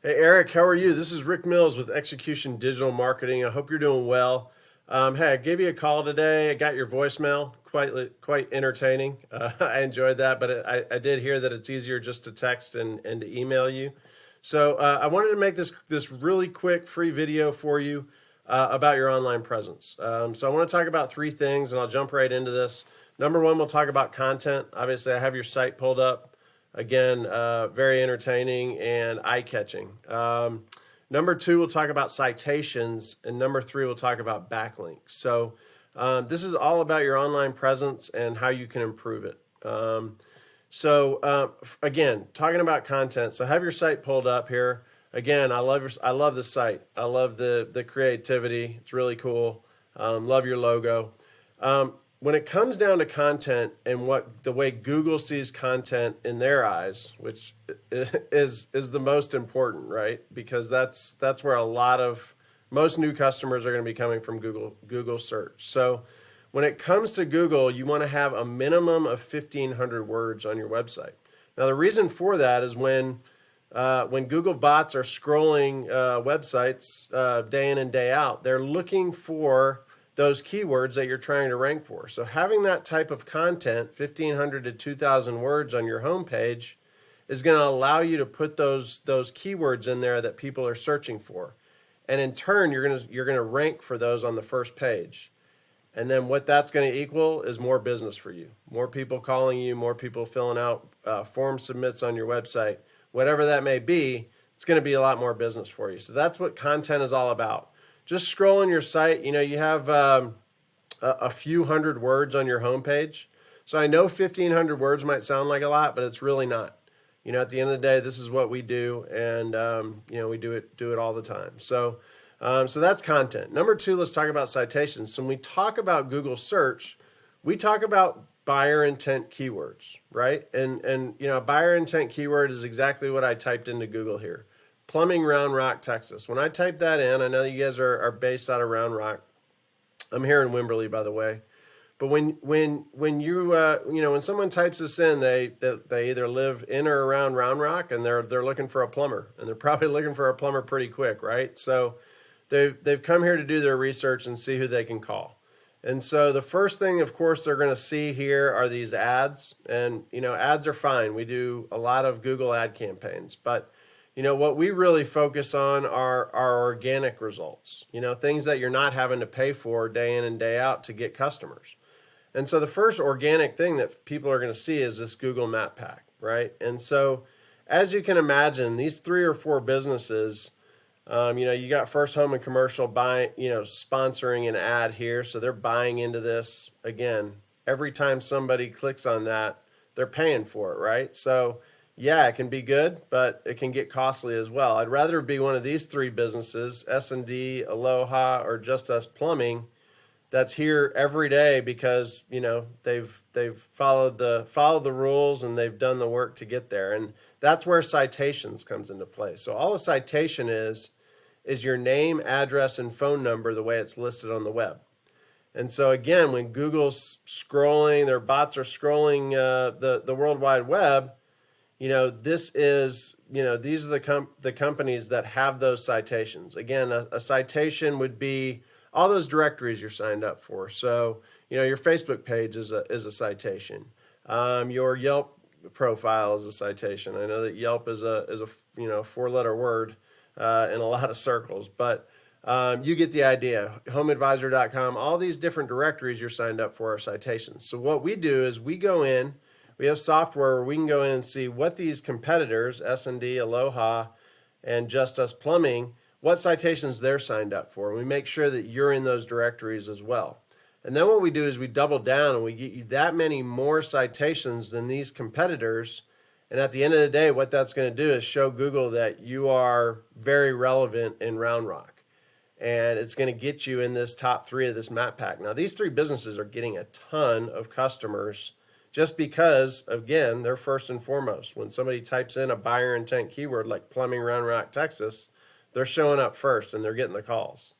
Hey Eric, how are you? This is Rick Mills with Execution Digital Marketing. I hope you're doing well. Hey, I gave you a call today. I got your voicemail, quite entertaining. I enjoyed that, but I did hear that it's easier just to text and to email you. So I wanted to make this really quick free video for you about your online presence. So I want to talk about three things, and I'll jump right into this. Number one, we'll talk about content. Obviously, I have your site pulled up. Again, very entertaining and eye-catching. Number two, we'll talk about citations, and number three, we'll talk about backlinks. So this is all about your online presence and how you can improve it. Again, talking about content. So have your site pulled up here. Again, I love the site. I love the creativity. It's really cool. Love your logo. When it comes down to content and the way Google sees content in their eyes, which is the most important, right? Because that's where most new customers are going to be coming from Google search. So when it comes to Google, you want to have a minimum of 1,500 words on your website. Now the reason for that is when Google bots are scrolling websites day in and day out, they're looking for those keywords that you're trying to rank for. So having that type of content, 1,500 to 2,000 words on your homepage, is going to allow you to put those keywords in there that people are searching for, and in turn, you're going to rank for those on the first page. And then what that's going to equal is more business for you, more people calling you, more people filling out form submits on your website, whatever that may be. It's going to be a lot more business for you. So that's what content is all about. Just scrolling your site, you have a few hundred words on your homepage. So I know 1,500 words might sound like a lot, but it's really not. At the end of the day, this is what we do, and we do it all the time. So that's content. Number two, let's talk about citations. So when we talk about Google search, we talk about buyer intent keywords, right? And a buyer intent keyword is exactly what I typed into Google here. Plumbing, Round Rock, Texas. When I type that in, I know you guys are based out of Round Rock. I'm here in Wimberley, by the way. But when someone types this in, they either live in or around Round Rock, and they're looking for a plumber, and they're probably looking for a plumber pretty quick, right? So they've come here to do their research and see who they can call. And so the first thing, of course, they're going to see here are these ads, and ads are fine. We do a lot of Google ad campaigns, but what we really focus on are our organic results, things that you're not having to pay for day in and day out to get customers. And so the first organic thing that people are going to see is this Google Map Pack, right? And so as you can imagine, these 3 or 4 businesses, you got First Home and Commercial buying, sponsoring an ad here. So they're buying into this. Again, every time somebody clicks on that, they're paying for it, right? So yeah, it can be good, but it can get costly as well. I'd rather be one of these 3 businesses, S&D, Aloha, or Just Us Plumbing, that's here every day because they've followed the rules and they've done the work to get there. And that's where citations comes into play. So all a citation is your name, address, and phone number the way it's listed on the web. And so again, when Google's scrolling, their bots are scrolling the World Wide Web, these are the companies that have those citations. Again, a citation would be all those directories you're signed up for. So, your Facebook page is a citation. Your Yelp profile is a citation. I know that Yelp is a 4-letter word in a lot of circles, but you get the idea. HomeAdvisor.com, all these different directories you're signed up for are citations. So what we do is we go in. We have software where we can go in and see what these competitors, S&D, Aloha, and Just Us Plumbing, what citations they're signed up for. We make sure that you're in those directories as well. And then what we do is we double down and we get you that many more citations than these competitors. And at the end of the day, what that's going to do is show Google that you are very relevant in Round Rock. And it's going to get you in this top 3 of this map pack. Now, these 3 businesses are getting a ton of customers just because, again, they're first and foremost. When somebody types in a buyer intent keyword like plumbing, Round Rock, Texas, they're showing up first and they're getting the calls.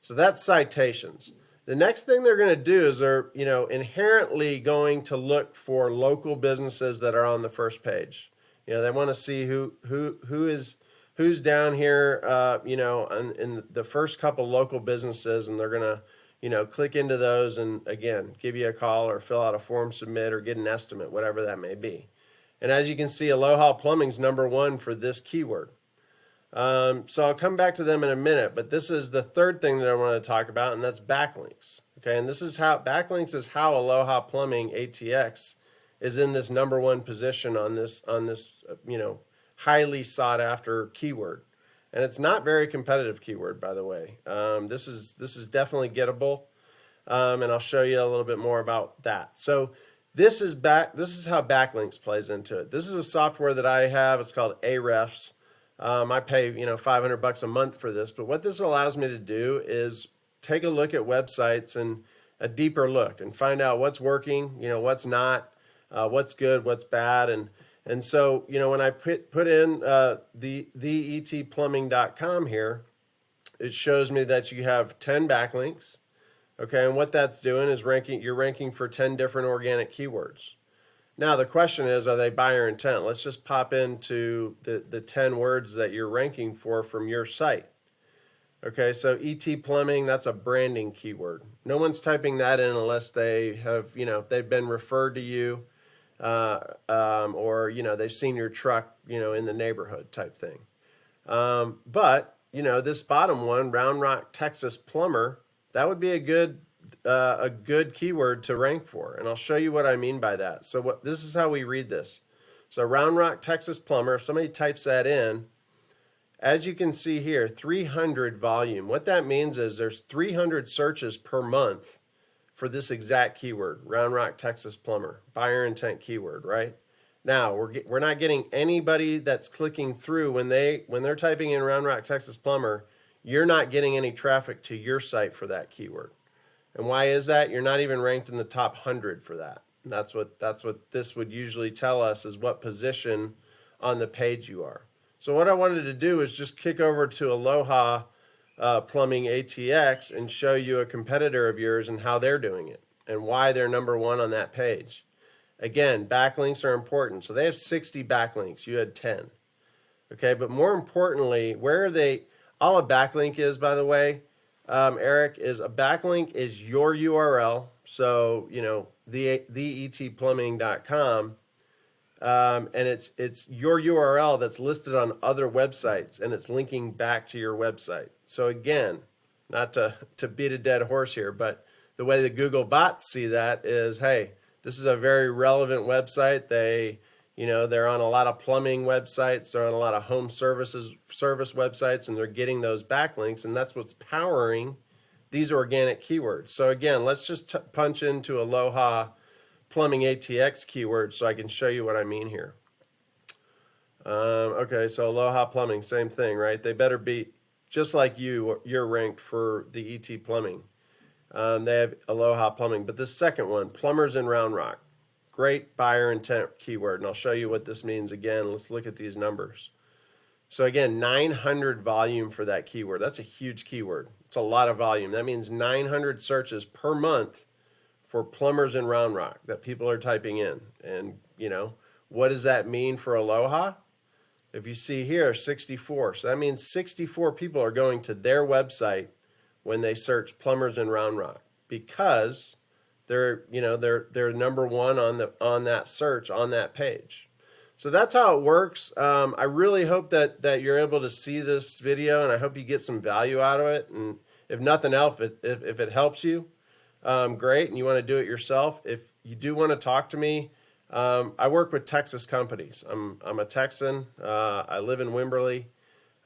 So that's citations. The next thing they're going to do is they're, inherently going to look for local businesses that are on the first page. They want to see who who's down here, in the first couple local businesses, and they're going to, click into those and, again, give you a call or fill out a form submit or get an estimate, whatever that may be. And as you can see, Aloha Plumbing's #1 for this keyword. So I'll come back to them in a minute, but this is the third thing that I want to talk about, and that's backlinks. Okay, and this is how backlinks is how Aloha Plumbing ATX is in this #1 position on this highly sought after keyword. And it's not very competitive keyword, by the way. This is definitely gettable, and I'll show you a little bit more about that. So this is how backlinks plays into it. This is a software that I have. It's called Ahrefs. I pay $500 a month for this, but what this allows me to do is take a look at websites and a deeper look and find out what's working, what's not, what's good, what's bad, and so when I put in the etplumbing.com here, it shows me that you have 10 backlinks. Okay, and what that's doing is you're ranking for 10 different organic keywords. Now, the question is, are they buyer intent? Let's just pop into the 10 words that you're ranking for from your site. Okay, so ET Plumbing, that's a branding keyword. No one's typing that in unless they have, they've been referred to you, or, they've seen your truck, in the neighborhood type thing. But, this bottom one, Round Rock, Texas Plumber, that would be a good keyword to rank for, and I'll show you what I mean by that. So this is how we read this. So Round Rock, Texas Plumber, if somebody types that in, as you can see here, 300 volume. What that means is there's 300 searches per month for this exact keyword, Round Rock, Texas Plumber, buyer intent keyword, right? Now, we're not getting anybody that's clicking through when they're typing in Round Rock, Texas Plumber. You're not getting any traffic to your site for that keyword. And why is that? You're not even ranked in the top 100 for that. And that's what this would usually tell us, is what position on the page you are. So what I wanted to do is just kick over to Aloha Plumbing ATX and show you a competitor of yours and how they're doing it and why they're #1 on that page. Again, backlinks are important. So they have 60 backlinks. You had 10. Okay, but more importantly, where are they? All a backlink is, by the way, Eric, is a backlink is your URL. So, theetplumbing.com, and it's your URL that's listed on other websites, and it's linking back to your website. So again, not to beat a dead horse here, but the way the Google bots see that is, hey, this is a very relevant website. They're on a lot of plumbing websites. They're on a lot of home service websites, and they're getting those backlinks, and that's what's powering these organic keywords. So again, let's just punch into Aloha Plumbing ATX keywords so I can show you what I mean here. Okay, so Aloha Plumbing, same thing, right? They better be, just like you're ranked for the ET Plumbing. They have Aloha Plumbing, but this second one, Plumbers in Round Rock. Great buyer intent keyword, and I'll show you what this means again. Let's look at these numbers. So again, 900 volume for that keyword. That's a huge keyword. It's a lot of volume. That means 900 searches per month for plumbers in Round Rock that people are typing in. And, what does that mean for Aloha? If you see here, 64. So that means 64 people are going to their website when they search plumbers in Round Rock, because they're #1 on that search on that page. So that's how it works. I really hope that you're able to see this video, and I hope you get some value out of it. And if nothing else, if it helps you, great, and you want to do it yourself. If you do want to talk to me, I work with Texas companies. I'm a Texan. I live in Wimberley.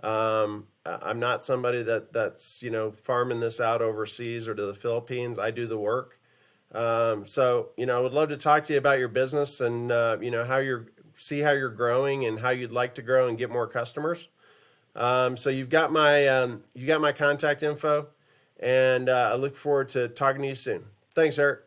I'm not somebody that's farming this out overseas or to the Philippines. I do the work. So I would love to talk to you about your business and see how you're growing and how you'd like to grow and get more customers. So you've got my contact info, and I look forward to talking to you soon. Thanks, Eric.